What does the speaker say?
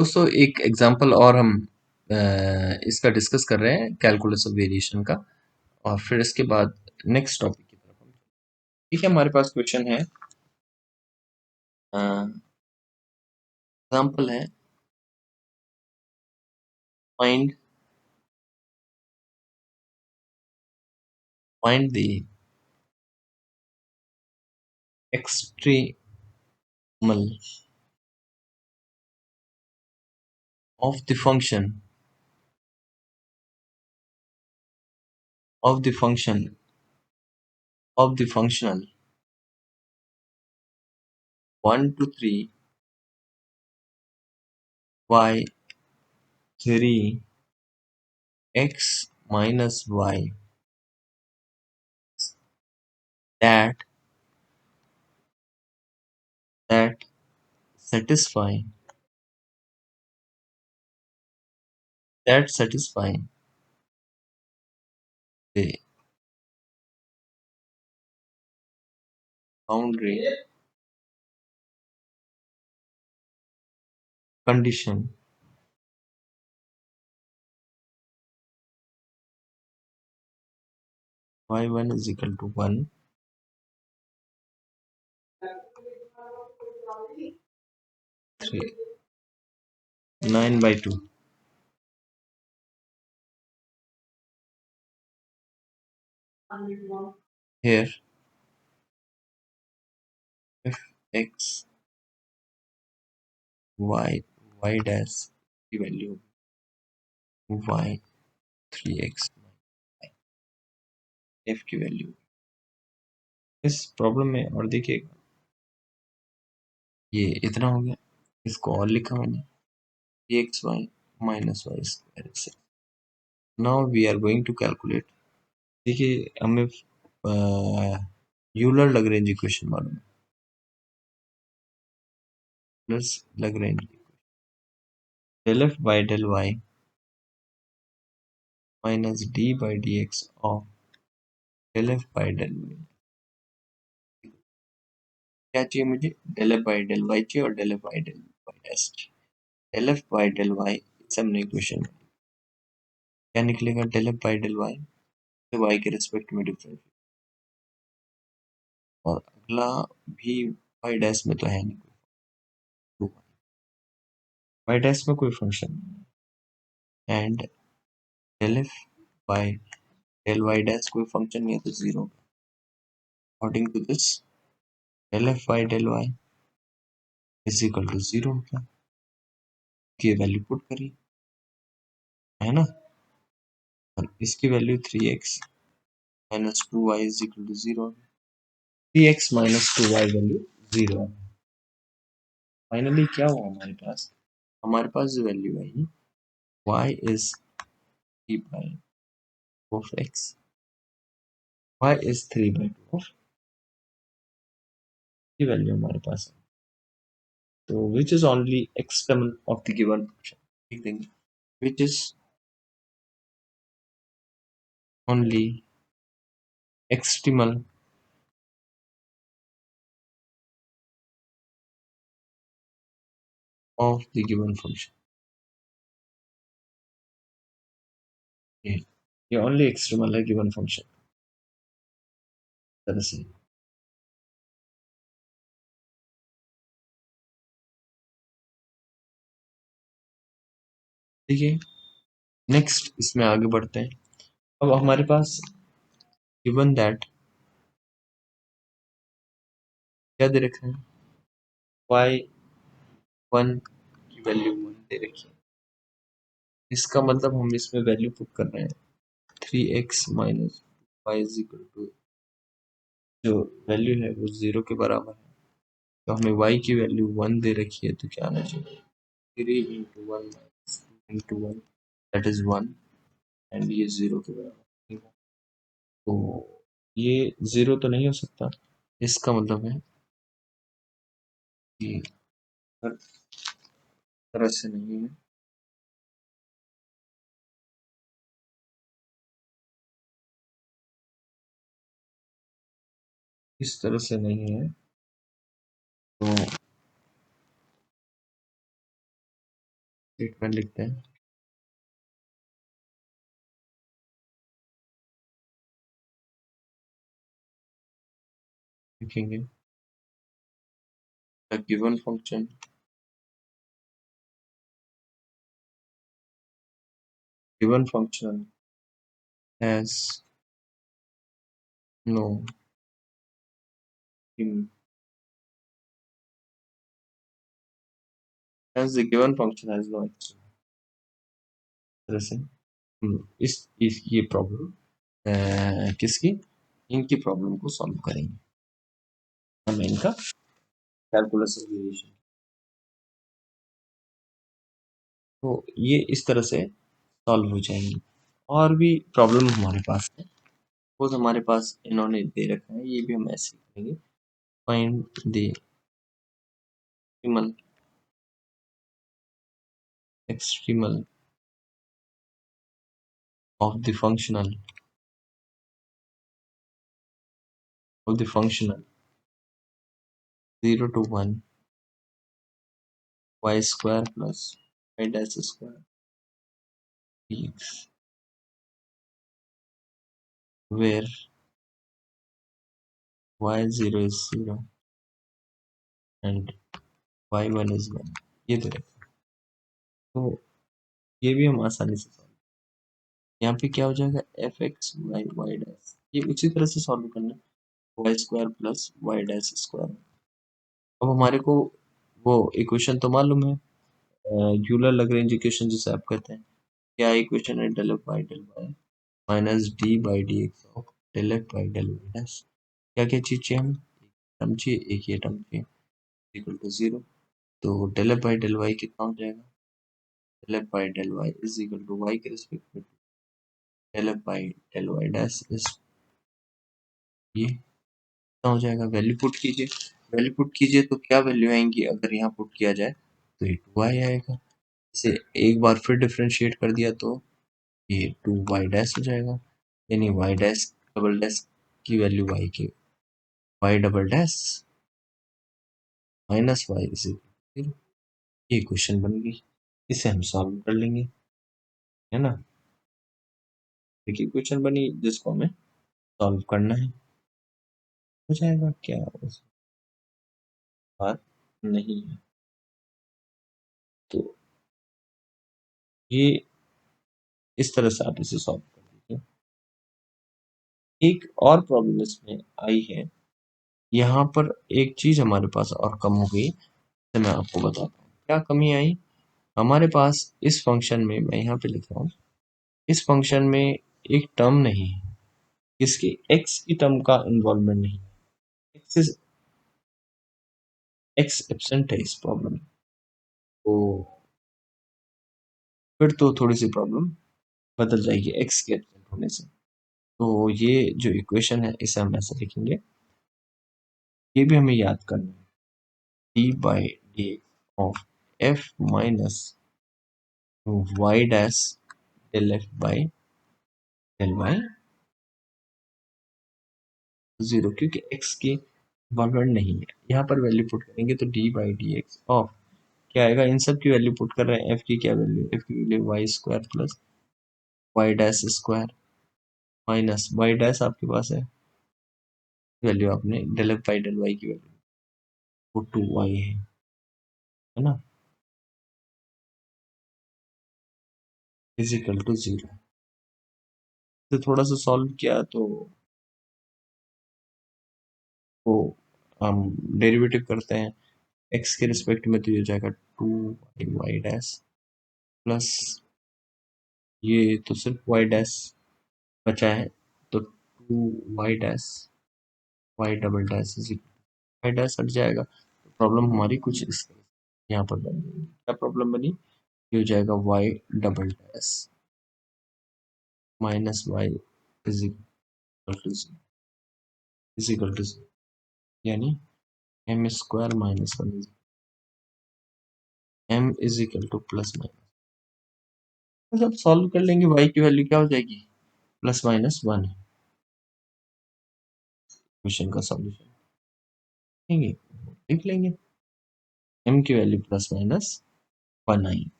दोस्तों एक एग्जांपल और हम इसका डिस्कस कर रहे हैं कैलकुलस ऑफ वेरिएशन का, और फिर इसके बाद नेक्स्ट टॉपिक की तरफ हम। ठीक है, हमारे पास क्वेश्चन है, एग्जांपल है, find the extremal of the function of the function of the functional 1 to 3 y 3 x minus y that that satisfy satisfy the boundary condition y1 is equal to 1, 3, 9 by 2. Here if x y y dash की value y 3x f की value इस problem में, और देखिए ये इतना हो गया, इसको और लिखा मैंने x y minus y square से। Now we are going to calculate. देखिए हमें यूलर लैग्रेंज इक्वेशन मालूम है, Euler's Lagrange del f by del y minus d by dx of del f by del y। क्या चाहिए मुझे? del f by del y चाहिए और del f by del y dash चाहिए। del f by del y इस हमने equation में क्या निकलेगा? del f by del y तो y के रिस्पेक्ट में डिफरेंस, और अगला भी y डैश में तो है नहीं, तो y डैश में कोई function and del f by del y dash कोई फंक्शन नहीं है तो zero. According to this del f by del y is equal to zero हो गया, की वैल्यू पुट करिए, है ना, और इसकी value 3x minus 2y is equal to zero, 3x minus 2y value zero. Finally क्या हुआ हमारे पास जो वैल्यू आई y is 3 by of x, y is 3 by 2 of की वैल्यू हमारे पास है, तो which is only external of the given function, लिख देंगे which is only extremal of the given function. ये ओनली एक्सट्रीमल है गिवन फंक्शन तरह से। ठीक है, नेक्स्ट इसमें आगे बढ़ते हैं। अब हमारे पास गिवन दैट क्या दे रखा है, y1 की वैल्यू 1 दे रखी है, इसका मतलब हम इसमें वैल्यू पुट कर रहे हैं 3x minus y is equal to, जो वैल्यू है वो जीरो के बराबर है, तो हमें y की वैल्यू 1 दे रखी है, तो क्या आना चाहिए 3 into one minus two into one that is 1, and ये जीरो के बराबर, तो ये जीरो तो नहीं हो सकता, इसका मतलब है कि हर तरह से नहीं है, इस तरह से नहीं है, तो स्टेटमेंट लिखते हैं, लिखेंगे the given function has no in as the given function has no x तरह से इस ये प्रॉब्लम किसकी, इनकी प्रॉब्लम को सॉल्व करेंगे हम इनका कैलकुलस रिलेशन। तो ये इस तरह से सॉल्व हो जाएंगी। और भी प्रॉब्लम हमारे पास है, वो हमारे पास इन्होंने दे रखा है, ये भी हम ऐसे करेंगे, find the extremal of the functional 0 to 1 y square plus y dash square dx, where y0 is 0 and y1 is 1। ये दे रखा है। तो ये भी हम आसानी से सॉल्व, यहाँ पे क्या हो जाएगा f x y y dash, ये उसी तरह से सॉल्व करना है, y square plus y dash square. अब हमारे को वो इक्वेशन तो मालूम है, यूलर लैग्रेंज इक्वेशन जिसे आप कहते हैं, क्या इक्वेशन है, del f by del y minus d by d x of del f by del y dash. क्या क्या चीज चाहिए हमें, टर्म चाहिए, एक ये टर्म चाहिए इक्वल टू 0। तो del f by del y कितना हो जाएगा, del f by del y is equal to y के रिस्पेक्ट में del f by del y dash is, ये कितना हो जाएगा, वैल्यू पुट कीजिए, वैल्यू पुट कीजिए तो क्या वैल्यू आएंगी, अगर यहाँ पुट किया जाए तो ये 2y आएगा, इसे एक बार फिर डिफ्रेंशिएट कर दिया तो ये 2y डैश हो जाएगा, यानी y डैश डबल डैश की वैल्यू y की y double dash minus y is equal, ये क्वेश्चन बन गई, इसे हम सॉल्व कर लेंगे, है ना। देखिए क्वेश्चन बनी जिसको हमें सॉल्व करना है, हो जाएगा क्या, उस बात नहीं है। तो ये इस तरह से आप इसे सॉल्व कर लीजिए। एक और प्रॉब्लम इसमें आई है, यहाँ पर एक चीज हमारे पास और कम हो गई, तो मैं आपको बताता हूँ क्या कमी आई। हमारे पास इस फंक्शन में, मैं यहाँ पे लिख रहा हूँ, इस फंक्शन में एक टर्म नहीं है, इसकी एक्स की टर्म का इन्वॉल्वमेंट नहीं है, एक्स एक्स एब्सेंट है इस प्रॉब्लम में। तो फिर तो थोड़ी सी प्रॉब्लम बदल जाएगी एक्स के एब्सेंट होने से। तो ये जो इक्वेशन है इसे हम ऐसे लिखेंगे, ये भी हमें याद करना है, d by d of f minus y dash del f by del y 0, क्योंकि x की इन्वॉल्वमेंट नहीं है। यहाँ पर वैल्यू पुट करेंगे तो D by d x of क्या आएगा, इन सब की वैल्यू पुट कर रहे हैं, f की क्या वैल्यू, f की value y square plus y dash square minus y dash आपके पास है, वैल्यू आपने del f by del y की वैल्यू वो 2y है ना, इजिकल टू 0। तो थोड़ा सा सॉल्व किया तो वो हम डेरिवेटिव करते हैं x के रिस्पेक्ट में, तो ये हो जाएगा 2y डैश प्लस ये तो सिर्फ y डैश बचा है, तो 2y dash y double dash is y dash हट जाएगा, तो प्रॉब्लम हमारी कुछ इस तरह से यहाँ पर बन जाएगी। क्या प्रॉब्लम बनी, ये हो जाएगा y double dash minus y is equal to यानी m square minus one is m is equal to plus minus, जब सॉल्व कर लेंगे वाई की वैल्यू क्या हो जाएगी, प्लस माइनस वन है, क्वेश्चन का सॉल्यूशन देख लेंगे, एम की वैल्यू प्लस माइनस वन आई।